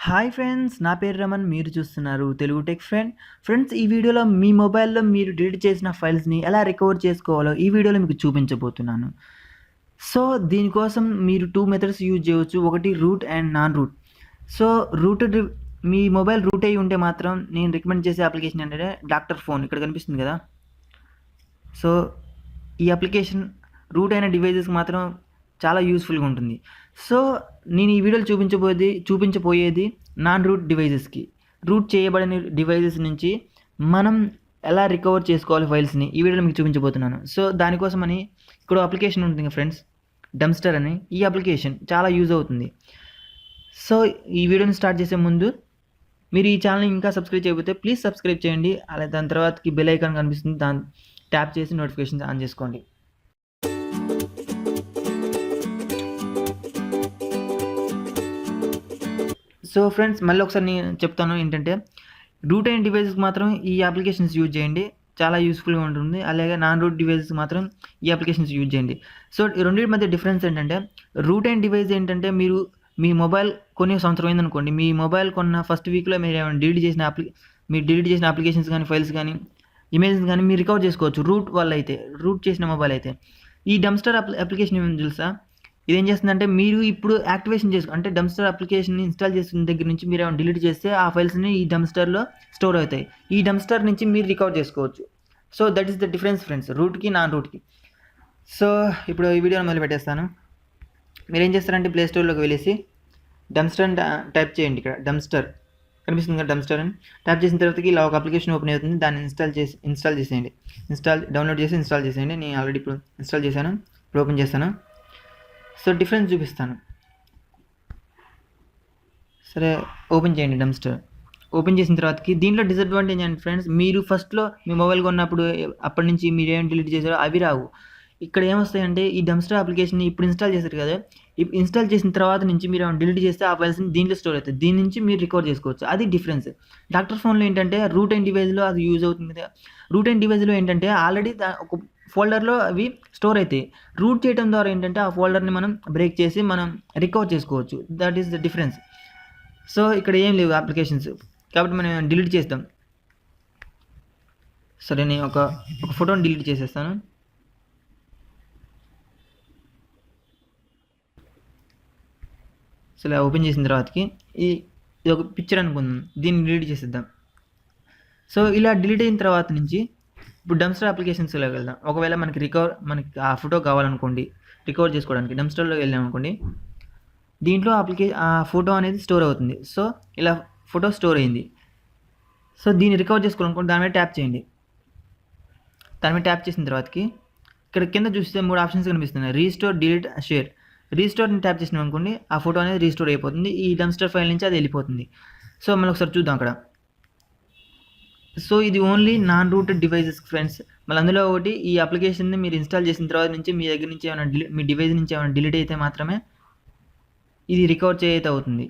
Hi friends, నా పేరు రమన్. మీరు చూస్తున్నారు తెలుగు టెక్ ఫ్రెండ్. ఫ్రెండ్స్, ఈ వీడియోలో మీ మొబైల్‌లో మీరు డిలీట్ చేసిన ఫైల్స్‌ని ఎలా రికవర్ చేసుకోవాలో ఈ వీడియోలో మీకు చూపించబోతున్నాను. సో, దీనికోసం మీరు 2 మెథడ్స్ యూజ్ చేయవచ్చు. ఒకటి root and non root. So, rooted మీ మొబైల్ రూట్ అయ్యి ఉంటే మాత్రం నేను రికమెండ్ చేసే అప్లికేషన్ ఏంటంటే డాక్టర్ ఫోన్. ఇక్కడ కనిపిస్తుంది కదా! సో, ఈ అప్లికేషన్ రూట్ అయిన డివైజెస్‌కి మాత్రం చాలా యూస్‌ఫుల్‌గా ఉంటుంది. సో, నేను ఈ వీడియోలో చూపించబోయేది నాన్ రూట్ డివైజెస్‌కి. రూట్ చేయబడని డివైజెస్ నుంచి మనం ఎలా రికవర్ చేసుకోవాలి ఫైల్స్‌ని ఈ వీడియోలో మీకు చూపించబోతున్నాను. సో, దానికోసమని ఇక్కడ అప్లికేషన్ ఉంటుంది ఫ్రెండ్స్, డంప్స్టర్ అని. ఈ అప్లికేషన్ చాలా యూజ్ అవుతుంది. సో, ఈ వీడియోని స్టార్ట్ చేసే ముందు మీరు ఈ ఛానల్‌ని ఇంకా సబ్స్క్రైబ్ చేయకపోతే ప్లీజ్ సబ్స్క్రైబ్ చేయండి. అలాగే దాని తర్వాతకి బెల్ ఐకాన్ కనిపిస్తుంది, దాన్ని ట్యాప్ చేసి నోటిఫికేషన్స్ ఆన్ చేసుకోండి. సో ఫ్రెండ్స్, మళ్ళీ ఒకసారి నేను చెప్తాను ఏంటంటే, రూట్ అయిన డివైసెస్కి మాత్రం ఈ అప్లికేషన్స్ యూజ్ చేయండి, చాలా యూస్ఫుల్గా ఉంటుంది. అలాగే నాన్ రూట్ డివైసెస్కి మాత్రం ఈ అప్లికేషన్స్ యూజ్ చేయండి. సో, ఈ రెండింటి మధ్య డిఫరెన్స్ ఏంటంటే, రూట్ అయిన డివైస్ ఏంటంటే మీరు మీ మొబైల్ కొన్ని సంవత్సరం అయిందనుకోండి, మీ మొబైల్ కొన్న ఫస్ట్ వీక్లో మీరు ఏమైనా డిలీట్ చేసిన అప్లికేషన్స్ కానీ, ఫైల్స్ కానీ, ఇమేజెస్ కానీ మీరు రికవర్ చేసుకోవచ్చు. రూట్ వల్ల అయితే, రూట్ చేసిన మొబైల్ అయితే. ఈ డంప్స్టర్ అప్లికేషన్ ఏమైనా తెలుసా? ఇదేం చేస్తుందంటే, మీరు ఇప్పుడు యాక్టివేషన్ అంటే డంప్స్టర్ అప్లికేషన్ని ఇన్స్టాల్ చేసిన దగ్గర నుంచి మీరు ఏమైనా డిలీట్ చేస్తే ఆ ఫైల్స్ని ఈ డంప్స్టర్లో స్టోర్ అవుతాయి. ఈ డంప్స్టర్ నుంచి మీరు రికవర్ చేసుకోవచ్చు. So that is the difference friends, రూట్కి నాన్ రూట్కి. సో ఇప్పుడు ఈ వీడియోని మొదలు పెట్టేస్తాను. మీరు ఏం చేస్తారంటే ప్లే స్టోర్లోకి వెళ్ళేసి డంప్స్టర్ అని టైప్ చేయండి. ఇక్కడ డంప్స్టర్ కనిపిస్తుంది కదా, డంప్స్టర్ అని టైప్ చేసిన తర్వాతకి ఇలా ఒక అప్లికేషన్ ఓపెన్ అవుతుంది. దాన్ని ఇన్స్టాల్ చేసేయండి. డౌన్లోడ్ చేసి ఇన్స్టాల్ చేసేయండి. నేను ఆల్రెడీ ఇప్పుడు ఇన్స్టాల్ చేశాను. ఇప్పుడు ఓపెన్ చేస్తాను. సో డిఫరెన్స్ చూపిస్తాను. సరే, ఓపెన్ చేయండి డంప్స్టర్. ఓపెన్ చేసిన తర్వాతకి దీంట్లో డిసడ్వాంటేజ్ అండి ఫ్రెండ్స్, మీరు ఫస్ట్లో మీ మొబైల్ కొన్నప్పుడు అప్పటి నుంచి మీరు ఏం డిలీట్ చేశారో అవి రావు. ఇక్కడ ఏమొస్తాయంటే, ఈ డంప్స్టర్ అప్లికేషన్ని ఇప్పుడు ఇన్స్టాల్ చేశారు కదా, ఇప్పుడు ఇన్స్టాల్ చేసిన తర్వాత నుంచి మీరు ఏమైనా డిలీట్ చేస్తే ఆ ఫైల్స్ని దీంట్లో స్టోర్ అవుతాయి. దీని నుంచి మీరు రికవర్ చేసుకోవచ్చు. అది డిఫరెన్స్. డాక్టర్ ఫోన్లో ఏంటంటే రూట్ అండ్ డివైస్లో అది యూజ్ అవుతుంది కదా. రూట్ అండ్ డివైస్లో ఏంటంటే ఆల్రెడీ ఒక ఫోల్డర్లో అవి స్టోర్ అవుతాయి. రూట్ చేయడం ద్వారా ఏంటంటే ఆ ఫోల్డర్ని మనం బ్రేక్ చేసి మనం రికవర్ చేసుకోవచ్చు. That is the difference. So ఇక్కడ ఏం లేవు అప్లికేషన్స్, కాబట్టి మనం డిలీట్ చేస్తాం. సరే, నేను ఒక ఫోటోని డిలీట్ చేసేస్తాను. సో ఇలా ఓపెన్ చేసిన తర్వాతకి ఇది ఒక పిక్చర్ అనుకుందాం, దీన్ని డిలీట్ చేసేద్దాం. సో ఇలా డిలీట్ అయిన తర్వాత నుంచి ఇప్పుడు డంప్స్టర్ అప్లికేషన్స్లోకి వెళ్దాం. ఒకవేళ మనకి ఆ ఫోటో కావాలనుకోండి, రికవర్ చేసుకోవడానికి డంప్స్టర్లోకి వెళ్ళాం అనుకోండి, దీంట్లో ఆ ఫోటో అనేది స్టోర్ అవుతుంది. సో ఇలా ఫోటో స్టోర్ అయింది. సో దీన్ని రికవర్ చేసుకోవాలనుకోండి, దాని మీద ట్యాప్ చేయండి. దాని మీద ట్యాప్ చేసిన తర్వాతకి ఇక్కడ కింద చూస్తే 3 ఆప్షన్స్ కనిపిస్తున్నాయి: రీస్టోర్, డిలీట్, షేర్. రీస్టోర్ని ట్యాప్ చేసినాం అనుకోండి, ఆ ఫోటో అనేది రీస్టోర్ అయిపోతుంది. ఈ డంప్స్టర్ ఫైల్ నుంచి అది వెళ్ళిపోతుంది. సో మనం ఒకసారి చూద్దాం అక్కడ. సో ఇది only non rooted devices friends. మళ్ళీ అందులో ఒకటి, ఈ అప్లికేషన్ని మీరు ఇన్స్టాల్ చేసిన తర్వాత నుంచి మీ దగ్గర నుంచి ఏమైనా మీ డివైస్ నుంచి ఏమైనా డిలీట్ అయితే మాత్రమే ఇది రికవర్ చేయతే అవుతుంది.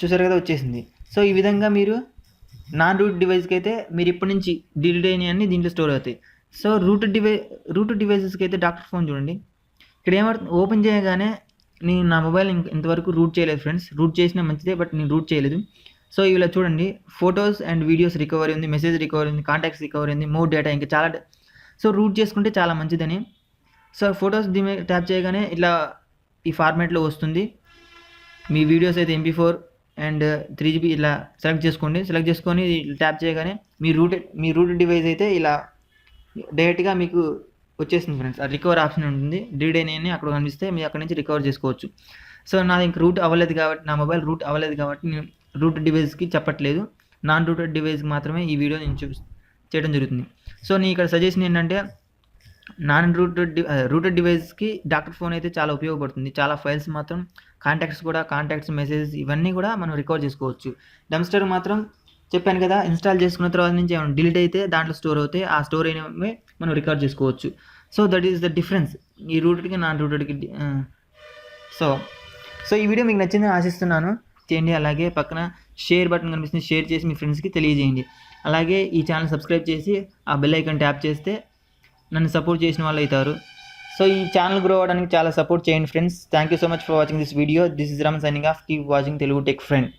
చూసారు కదా, వచ్చేసింది. సో ఈ విధంగా మీరు నాన్ రూట్ డివైస్కి అయితే మీరు ఇప్పటి నుంచి డిలీట్ అయినవన్నీ దీంట్లో స్టోర్ అవుతాయి. సో రూటెడ్ డివైజెస్కి అయితే డాక్టర్ ఫోన్ చూడండి. ఇక్కడ ఏమవుతుంది, ఓపెన్ చేయగానే నేను నా మొబైల్ ఇంతవరకు రూట్ చేయలేదు ఫ్రెండ్స్. రూట్ చేసినా మంచిదే, బట్ నేను రూట్ చేయలేదు. సో ఇలా చూడండి, ఫొటోస్ అండ్ వీడియోస్ రికవరీ ఉంది, మెసేజ్ రికవరీ ఉంది, కాంటాక్ట్స్ రికవరీ ఉంది, మోర్ డేటా ఇంకా చాలా. సో రూట్ చేసుకుంటే చాలా మంచిదని. సో ఫొటోస్ దీని మీద ట్యాప్ చేయగానే ఇట్లా ఈ ఫార్మాట్లో వస్తుంది. మీ వీడియోస్ అయితే MP4 అండ్ 3GB ఇలా సెలెక్ట్ చేసుకోండి. సెలెక్ట్ చేసుకొని ట్యాప్ చేయగానే మీ రూటెడ్ డివైస్ అయితే ఇలా డైరెక్ట్గా మీకు వచ్చేసింది ఫ్రెండ్స్. ఆ రికవర్ ఆప్షన్ ఉంటుంది. డిలీట్ అయినవి అక్కడ కనిపిస్తే మీరు అక్కడ నుంచి రికవర్ చేసుకోవచ్చు. సో నాది ఇంక రూట్ అవ్వలేదు కాబట్టి, నా మొబైల్ రూట్ అవ్వలేదు కాబట్టి నేను రూటెడ్ డివైస్కి చెప్పట్లేదు. నాన్ రూటెడ్ డివైస్కి మాత్రమే ఈ వీడియో నేను చేయడం జరుగుతుంది. సో నేను ఇక్కడ సజెషన్ ఏంటంటే, రూటెడ్ డివైస్కి డాక్టర్ ఫోన్ అయితే చాలా ఉపయోగపడుతుంది. చాలా ఫైల్స్ మాత్రం కాంటాక్ట్స్, మెసేజెస్ ఇవన్నీ కూడా మనం రికవర్ చేసుకోవచ్చు. డంప్స్టర్ మాత్రం చెప్పాను కదా, ఇన్స్టాల్ చేసుకున్న తర్వాత నుంచి ఏమైనా డిలీట్ అయితే దాంట్లో స్టోర్ అవుతాయి. ఆ స్టోర్ అయినవే మనం రికవర్ చేసుకోవచ్చు. So that is the difference ఈ రూటెడ్కి నాన్ రూటెడ్కి. సో ఈ వీడియో మీకు నచ్చిందని ఆశిస్తున్నాను. చేయండి. అలాగే పక్కన షేర్ బటన్ కనిపిస్తుంది, షేర్ చేసి మీ ఫ్రెండ్స్కి తెలియజేయండి. అలాగే ఈ ఛానల్ సబ్స్క్రైబ్ చేసి ఆ బెల్ ఐకాన్ ట్యాప్ చేస్తే నన్ను సపోర్ట్ చేసిన వాళ్ళు అవుతారు. సో ఈ ఛానల్ గ్రో అవ్వడానికి చాలా సపోర్ట్ చేయండి friends. Thank you so much for watching this video. This is Raman signing off. Keep watching Telugu tech friend.